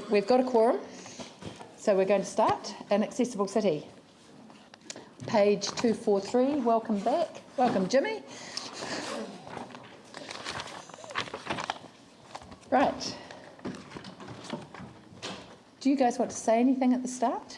We've got a quorum, so we're going to start. An Accessible City. Page 243, welcome back. Welcome, Jimmy. Right. Do you guys want to say anything at the start?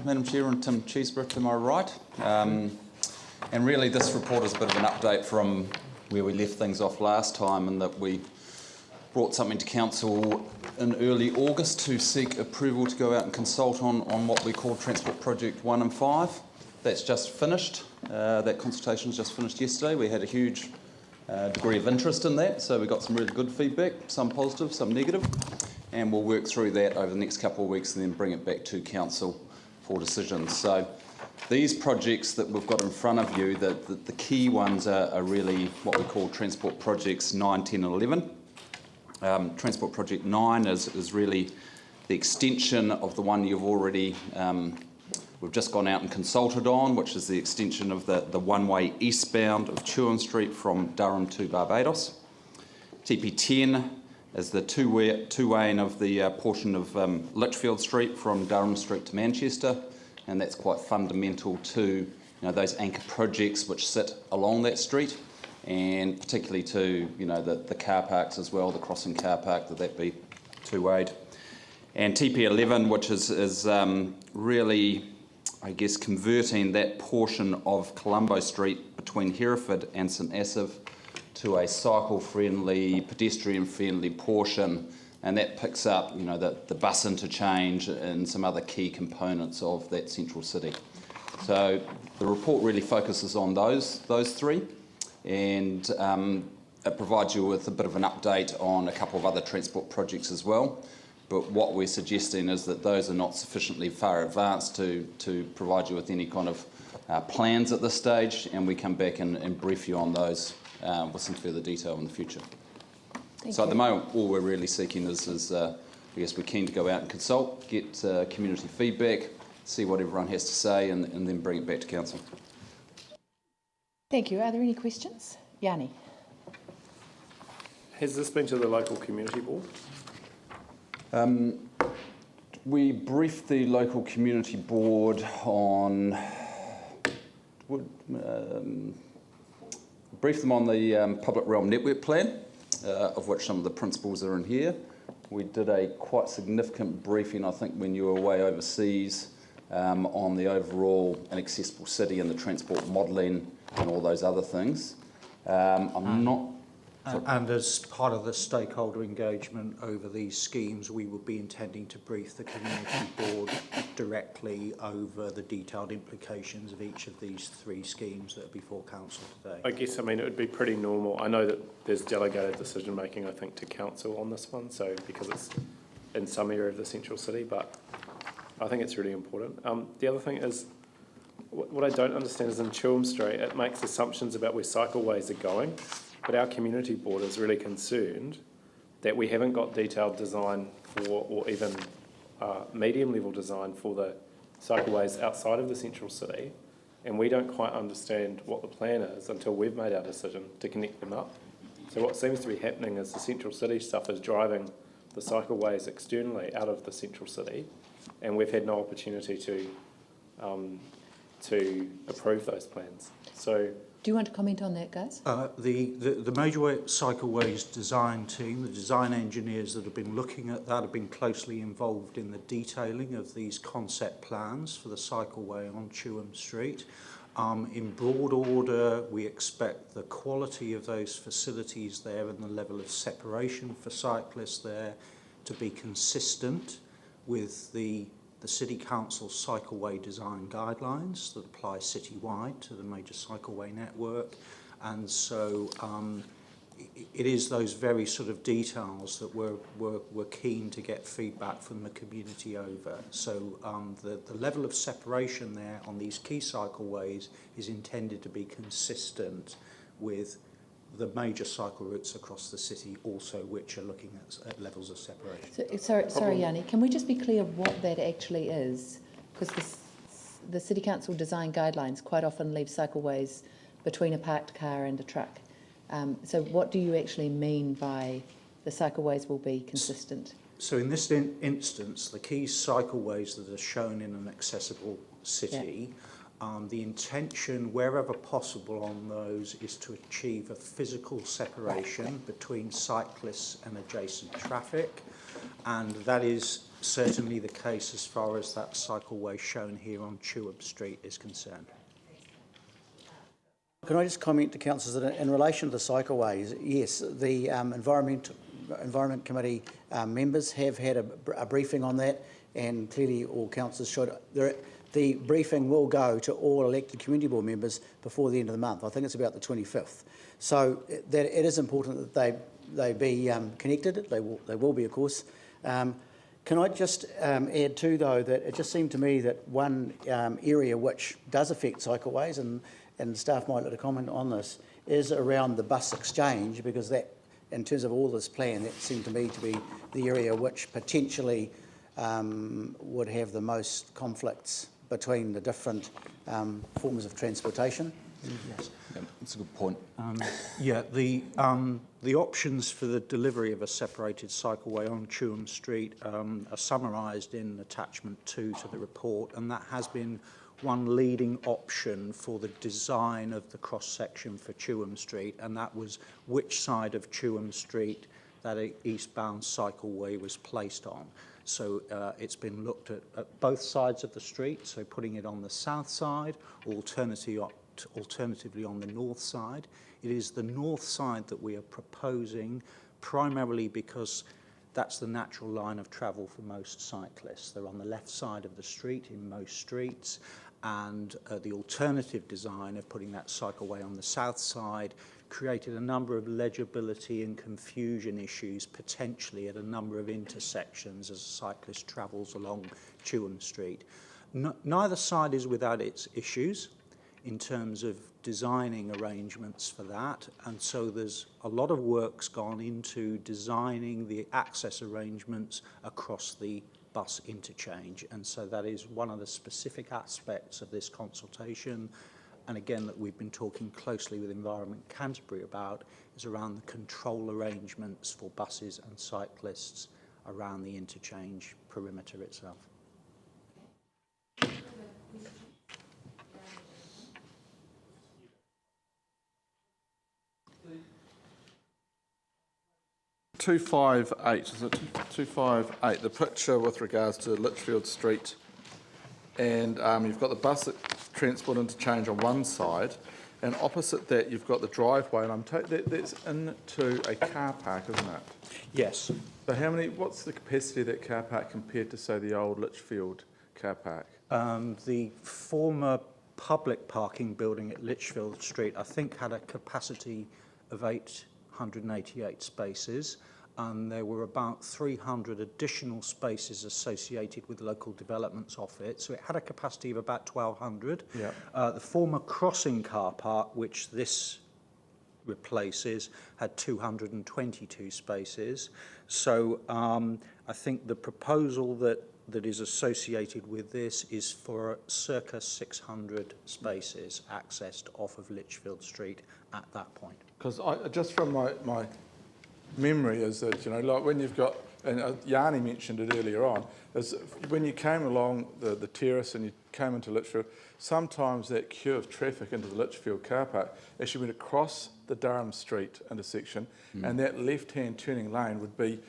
Madam Chair, and Tim Cheeseborough to my right. And really this report is a bit of an update from where we left things off last time, and that we brought something to Council in early August to seek approval to go out and consult on what we call Transport Project 1 and 5. That's just finished. That consultation's just finished yesterday. We had a huge degree of interest in that, so we got some really good feedback, some positive, some negative, and we'll work through that over the next couple of weeks and then bring it back to Council for decisions. So these projects that we've got in front of you, the key ones are really what we call Transport Projects 9, 10 and 11. Transport Project 9 is really the extension of the one you've already, we've just gone out and consulted on, which is the extension of the one-way eastbound of Chewham Street from Durham to Barbados. TP10 is the two-way of the portion of Litchfield Street from Durham Street to Manchester, and that's quite fundamental to those anchor projects which sit along that street, and particularly to the car parks as well, the crossing car park, that be two-wayed. And TP11, which is really, I guess, converting that portion of Colombo Street between Hereford and St Asaph to a cycle-friendly, pedestrian-friendly portion, and that picks up the bus interchange and some other key components of that central city. So the report really focuses on those three, and it provides you with a bit of an update on a couple of other transport projects as well. But what we're suggesting is that those are not sufficiently far advanced to provide you with any kind of plans at this stage, and we come back and brief you on those with some further detail in the future. Thank you. At the moment, all we're really seeking is I guess we're keen to go out and consult, get community feedback, see what everyone has to say, and then bring it back to Council. Thank you. Are there any questions? Yanni. Has this been to the local community board? We briefed the local community board on briefed them on the public realm network plan, of which some of the principles are in here. We did a quite significant briefing, I think, when you were away overseas, on the overall an accessible city and the transport modelling and all those other things. And as part of the stakeholder engagement over these schemes, we will be intending to brief the community board directly over the detailed implications of each of these three schemes that are before Council today. I guess, it would be pretty normal. I know that there's delegated decision making, I think, to Council on this one, so because it's in some area of the central city, but I think it's really important. The other thing is, what I don't understand is in Chewham Street, it makes assumptions about where cycleways are going. But our community board is really concerned that we haven't got detailed design for, or even medium level design for the cycleways outside of the central city, and we don't quite understand what the plan is until we've made our decision to connect them up. So what seems to be happening is the central city stuff is driving the cycleways externally out of the central city, and we've had no opportunity to approve those plans. So. Do you want to comment on that, guys? The Major Cycleways design team, the design engineers that have been looking at that, have been closely involved in the detailing of these concept plans for the cycleway on Chewham Street. In broad order, we expect the quality of those facilities there and the level of separation for cyclists there to be consistent with the City Council's cycleway design guidelines that apply citywide to the major cycleway network, and so it is those very sort of details that we're keen to get feedback from the community over. So the level of separation there on these key cycleways is intended to be consistent with the major cycle routes across the city also, which are looking at levels of separation. Sorry, Yanni, can we just be clear what that actually is? Because the City Council design guidelines quite often leave cycleways between a parked car and a truck. So what do you actually mean by the cycleways will be consistent. So in this instance, the key cycleways that are shown in an accessible city, the intention, wherever possible on those, is to achieve a physical separation between cyclists and adjacent traffic, and that is certainly the case as far as that cycleway shown here on Chewham Street is concerned. Can I just comment to councillors that in relation to the cycleways, yes, the Environment Committee members have had a briefing on that, and clearly all councillors should. The briefing will go to all elected community board members before the end of the month. I think it's about the 25th. So that it is important that they be connected. They will be, of course. Can I just add too, though, that it just seemed to me that one area which does affect cycleways, and staff might like to comment on this, is around the bus exchange, because that, in terms of all this plan, that seemed to me to be the area which potentially would have the most conflicts between the different forms of transportation. Yes. Yeah, that's a good point. The options for the delivery of a separated cycleway on Chewham Street are summarised in attachment 2 to the report, and that has been one leading option for the design of the cross-section for Chewham Street, and that was which side of Chewham Street that eastbound cycleway was placed on. So it's been looked at both sides of the street, so putting it on the south side, alternatively on the north side. It is the north side that we are proposing, primarily because that's the natural line of travel for most cyclists. They're on the left side of the street in most streets, and the alternative design of putting that cycleway on the south side created a number of legibility and confusion issues, potentially at a number of intersections as a cyclist travels along Chewham Street. Neither side is without its issues in terms of designing arrangements for that, and so there's a lot of work's gone into designing the access arrangements across the bus interchange, and so that is one of the specific aspects of this consultation, and again that we've been talking closely with Environment Canterbury about, is around the control arrangements for buses and cyclists around the interchange perimeter itself. 258, is it 258, the picture with regards to Litchfield Street, and you've got the bus transport interchange on one side, and opposite that you've got the driveway, and that's into a car park, isn't it? Yes. So what's the capacity of that car park compared to, say, the old Litchfield car park? The former public parking building at Litchfield Street, I think, had a capacity of 888 spaces, and there were about 300 additional spaces associated with local developments off it, so it had a capacity of about 1,200. Yeah. The former crossing car park, which this replaces, had 222 spaces. So I think the proposal that is associated with this is for circa 600 spaces accessed off of Litchfield Street at that point. Because just from my memory is that, like when you've got, and Yanni mentioned it earlier on, is when you came along the terrace and you came into Litchfield, sometimes that queue of traffic into the Litchfield car park actually went across the Durham Street intersection, and that left-hand turning lane would be,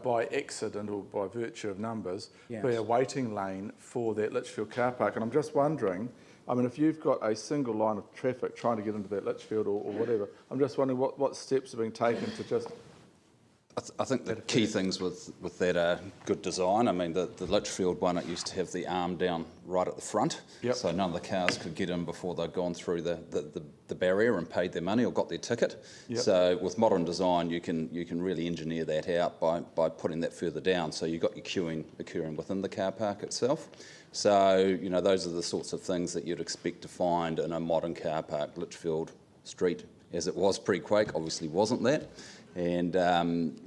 by accident or by virtue of numbers, yes, be a waiting lane for that Litchfield car park. And I'm just wondering, if you've got a single line of traffic trying to get into that Litchfield or whatever, I'm just wondering what steps are being taken to just... I think the key things with that are good design. The Litchfield one, it used to have the arm down right at the front, yep, so none of the cars could get in before they'd gone through the barrier and paid their money or got their ticket. Yep. So with modern design, you can really engineer that out by putting that further down. So you've got your queuing occurring within the car park itself. So those are the sorts of things that you'd expect to find in a modern car park. Litchfield Street as it was pre-quake. Obviously wasn't that. And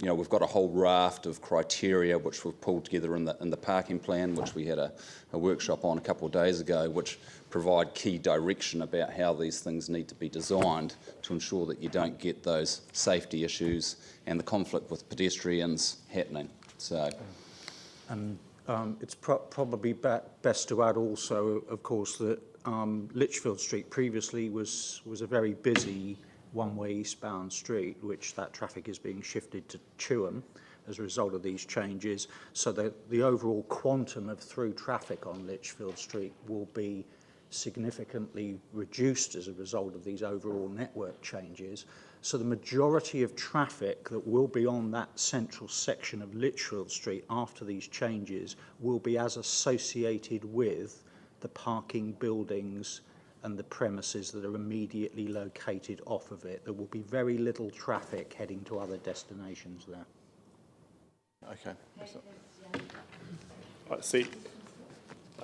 we've got a whole raft of criteria which we've pulled together in the parking plan, which we had a workshop on a couple of days ago, which provide key direction about how these things need to be designed to ensure that you don't get those safety issues and the conflict with pedestrians happening. So, And it's probably best to add also, of course, that Litchfield Street previously was a very busy one-way eastbound street, which that traffic is being shifted to Chewham as a result of these changes, so that the overall quantum of through traffic on Litchfield Street will be significantly reduced as a result of these overall network changes. So the majority of traffic that will be on that central section of Litchfield Street after these changes will be as associated with the parking buildings and the premises that are immediately located off of it. There will be very little traffic heading to other destinations there. Okay. I see.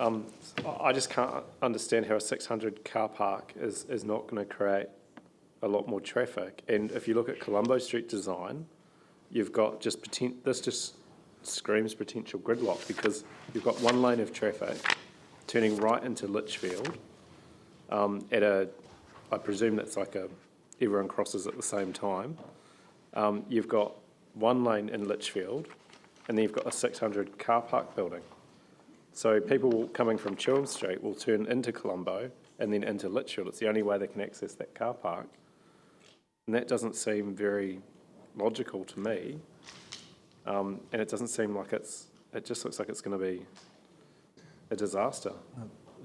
I just can't understand how a 600 car park is not going to create a lot more traffic. And if you look at Colombo Street design, you've got this just screams potential gridlock, because you've got one lane of traffic turning right into Litchfield. I presume that's like everyone crosses at the same time. You've got one lane in Litchfield, and then you've got a 600 car park building. So people coming from Chewham Street will turn into Colombo and then into Litchfield. It's the only way they can access that car park. And that doesn't seem very logical to me. And it doesn't seem like it just looks like it's going to be a disaster.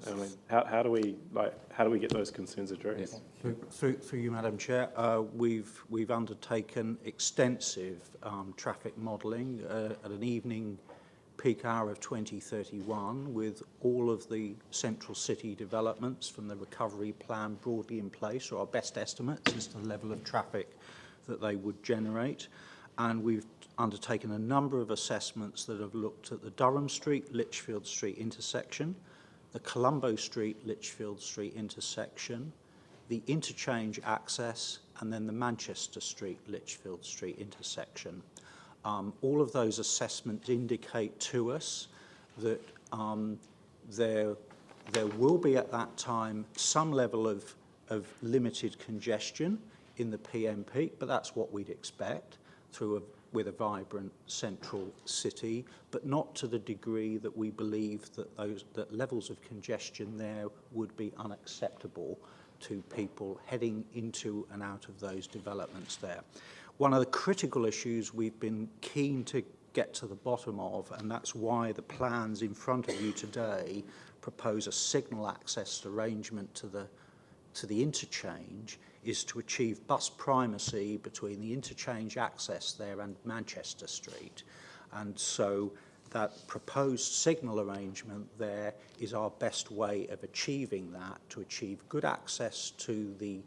I mean, how do we get those concerns addressed? Through you, Madam Chair, we've undertaken extensive traffic modelling at an evening peak hour of 2031 with all of the central city developments from the recovery plan broadly in place, or our best estimates as to the level of traffic that they would generate. And we've undertaken a number of assessments that have looked at the Durham Street, Litchfield Street intersection, the Colombo Street, Litchfield Street intersection, the interchange access, and then the Manchester Street, Litchfield Street intersection. All of those assessments indicate to us that there will be at that time some level of limited congestion in the PM peak, but that's what we'd expect with a vibrant central city, but not to the degree that we believe that levels of congestion there would be unacceptable to people heading into and out of those developments there. One of the critical issues we've been keen to get to the bottom of, and that's why the plans in front of you today propose a signal access arrangement to the interchange, is to achieve bus primacy between the interchange access there and Manchester Street. And so that proposed signal arrangement there is our best way of achieving that, to achieve good access to the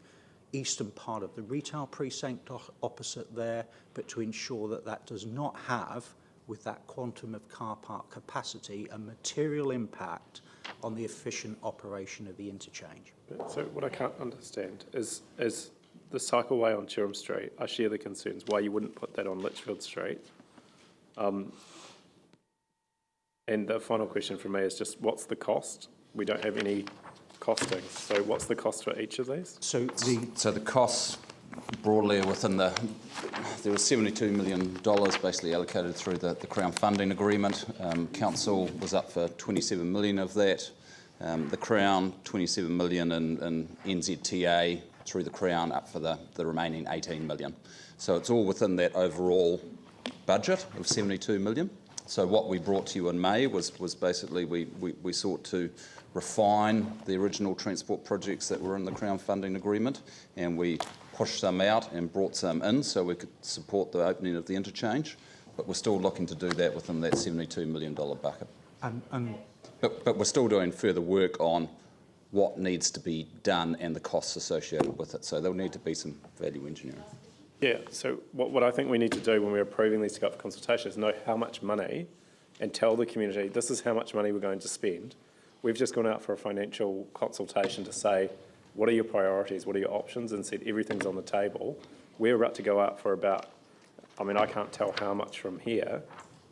eastern part of the retail precinct opposite there, but to ensure that that does not have, with that quantum of car park capacity, a material impact on the efficient operation of the interchange. So what I can't understand is the cycleway on Chewham Street. I share the concerns why you wouldn't put that on Litchfield Street. And the final question for me is just, what's the cost? We don't have any costing. So what's the cost for each of these? So the costs broadly are within there was $72 million basically allocated through the Crown funding agreement. Council was up for 27 million of that. The Crown, 27 million in NZTA through the Crown, up for the remaining 18 million. So it's all within that overall budget of 72 million. So what we brought to you in May was basically we sought to refine the original transport projects that were in the Crown funding agreement, and we pushed some out and brought some in so we could support the opening of the interchange, but we're still looking to do that within that $72 million bucket. But we're still doing further work on what needs to be done and the costs associated with it, so there'll need to be some value engineering. Yeah, so what I think we need to do when we're approving these to go for consultation is know how much money and tell the community this is how much money we're going to spend. We've just gone out for a financial consultation to say what are your priorities, what are your options, and said everything's on the table. We're about to go up for about, I mean, I can't tell how much from here,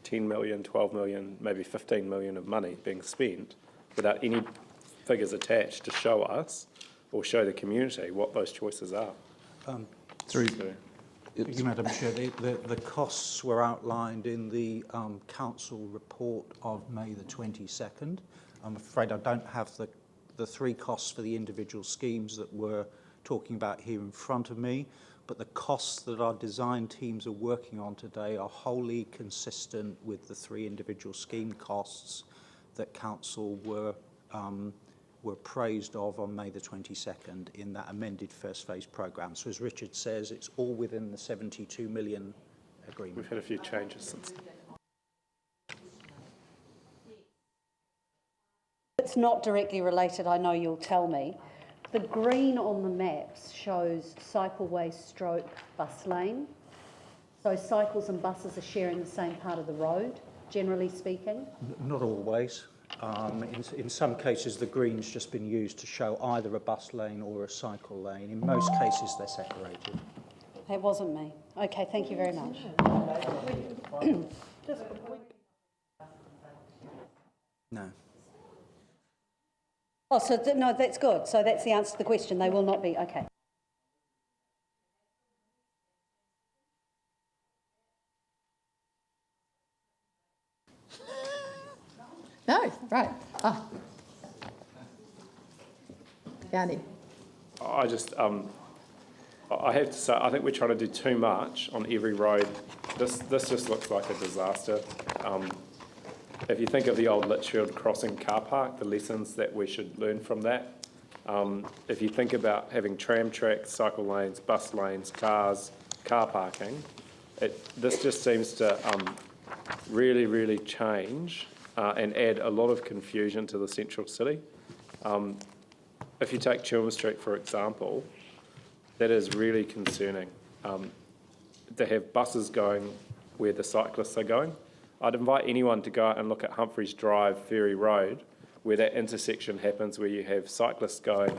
10 million, 12 million, maybe 15 million of money being spent without any figures attached to show us or show the community what those choices are. Through. Thank you, Madam Chair. The costs were outlined in the council report of May the 22nd. I'm afraid I don't have the three costs for the individual schemes that we're talking about here in front of me, but the costs that our design teams are working on today are wholly consistent with the three individual scheme costs that council were praised of on May the 22nd in that amended first phase programme. So as Richard says, it's all within the 72 million agreement. We've had a few changes since then. It's not directly related, I know you'll tell me. The green on the maps shows cycleway stroke bus lane. So cycles and buses are sharing the same part of the road, generally speaking. Not always. In some cases, the green's just been used to show either a bus lane or a cycle lane. In most cases, they're separated. That wasn't me. Okay, thank you very much. No. Oh, so no, that's good. So that's the answer to the question. They will not be. Okay. No, right. Ah. Yanni. I just, I have to say, I think we're trying to do too much on every road. This just looks like a disaster. If you think of the old Litchfield crossing car park, the lessons that we should learn from that. If you think about having tram tracks, cycle lanes, bus lanes, cars, car parking, this just seems to really, really change and add a lot of confusion to the central city. If you take Chilmer Street, for example, that is really concerning. To have buses going where the cyclists are going. I'd invite anyone to go out and look at Humphreys Drive, Ferry Road, where that intersection happens, where you have cyclists going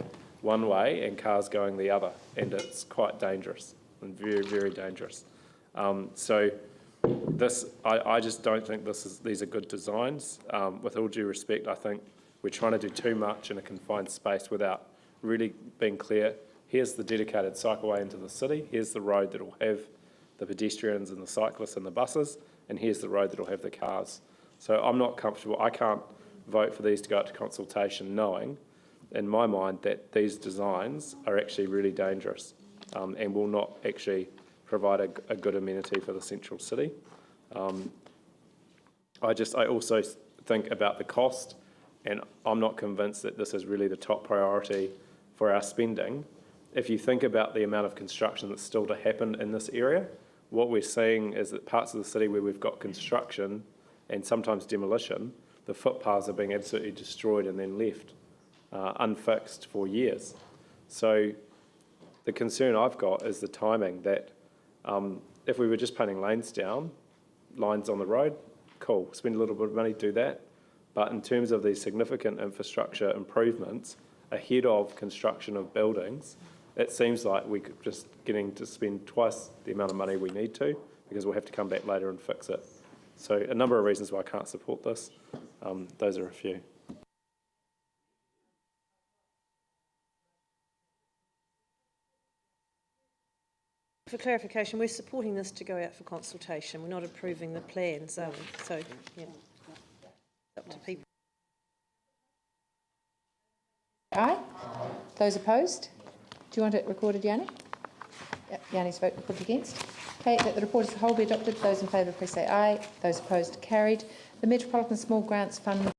one way and cars going the other, and it's quite dangerous and very, very dangerous. So I just don't think these are good designs. With all due respect, I think we're trying to do too much in a confined space without really being clear. Here's the dedicated cycleway into the city. Here's the road that will have the pedestrians and the cyclists and the buses, and here's the road that will have the cars. So I'm not comfortable. I can't vote for these to go out to consultation knowing, in my mind, that these designs are actually really dangerous and will not actually provide a good amenity for the central city. I also think about the cost, and I'm not convinced that this is really the top priority for our spending. If you think about the amount of construction that's still to happen in this area, what we're seeing is that parts of the city where we've got construction and sometimes demolition, the footpaths are being absolutely destroyed and then left unfixed for years. So the concern I've got is the timing that if we were just painting lanes down, lines on the road, cool, spend a little bit of money, do that. But in terms of these significant infrastructure improvements ahead of construction of buildings, it seems like we're just getting to spend twice the amount of money we need to, because we'll have to come back later and fix it. So a number of reasons why I can't support this. Those are a few. For clarification, we're supporting this to go out for consultation. We're not approving the plans, are we? So, yeah, up to people. Aye. Those opposed? Do you want it recorded, Yanni? Yep, Yanni's vote recorded against. Okay, that the report as a whole be adopted. Those in favour, please say aye. Those opposed, carried. The Metropolitan Small Grants Fund